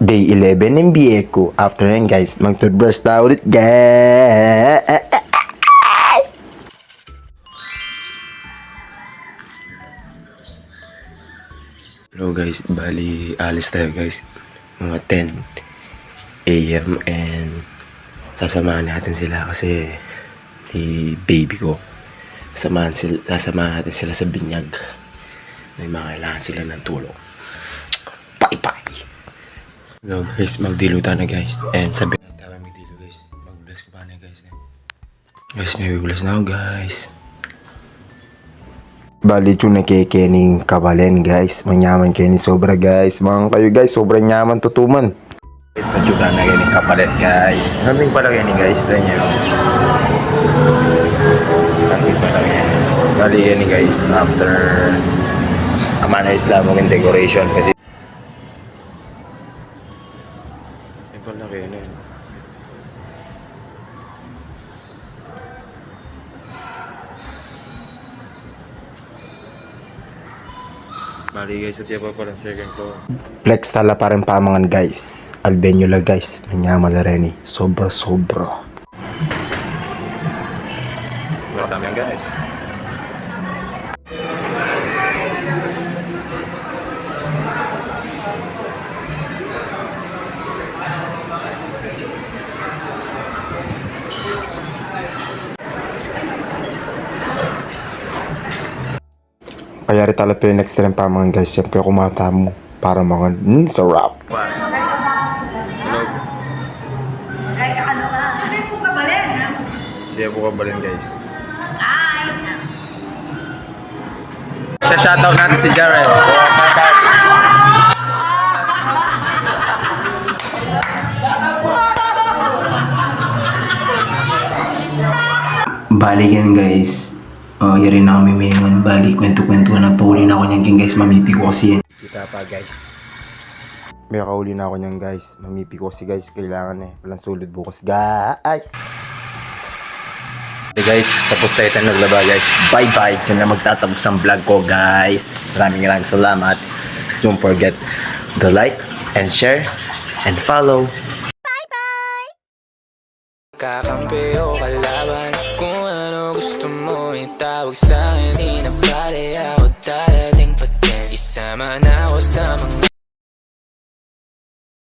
Day 11 ng biye ko. After yan guys, mag-toothbrush na ulit guys. Hello guys, bali alis tayo guys. Mga 10 AM and sasamahan natin sila kasi ni baby ko. Sasamahan natin sila sa binyag. May mga kailangan sila ng tulong. Bye-bye! Hello guys, magdilutan na guys. And sabi na tayo magdilo guys. Mag-bless ko pa na guys. Guys, may bless na ako guys. Bali ito na kay Kening Kabalen guys. Manyaman Kening sobra guys. Mga kayo guys, sobrang nyaman tutuman. Sa juta na Kening Kabalen guys. Something pala Kening guys. Ito niya. Something pala Kening. Bali Kening guys, after Amana Islam ng decoration kasi pala Kening. Bali guys, at yaba pala second floor. Flex tala pa rin pamangan guys. Albenyo la guys. Manyaman la rin eh. Sobra. Welcome yan guys. Kaya rin tala pala next time pa mga guys. Siyempre kumata mo para mga sarap. Siya po kabalin guys. Siya shoutout natin si Jared. Shoutout. Balik yan guys. Yari na kami mayon. Bali, kwento-kwento na. Pauli na ako niyan guys. Mamipi ko kasi yan. Kita pa guys. May kauli na ako niyan guys. Mamipi ko kasi guys. Kailangan eh. Walang sulod bukas guys. Okay guys, tapos tayo naglaba guys. Bye-bye. Diyan na magtatapos ang vlog ko guys. Maraming salamat. Don't forget to like and share and follow. Kakampi o kalaban, kung ano gusto mo itawag sa'kin. Di na pala ako darating pa din. Isama na ako sa mga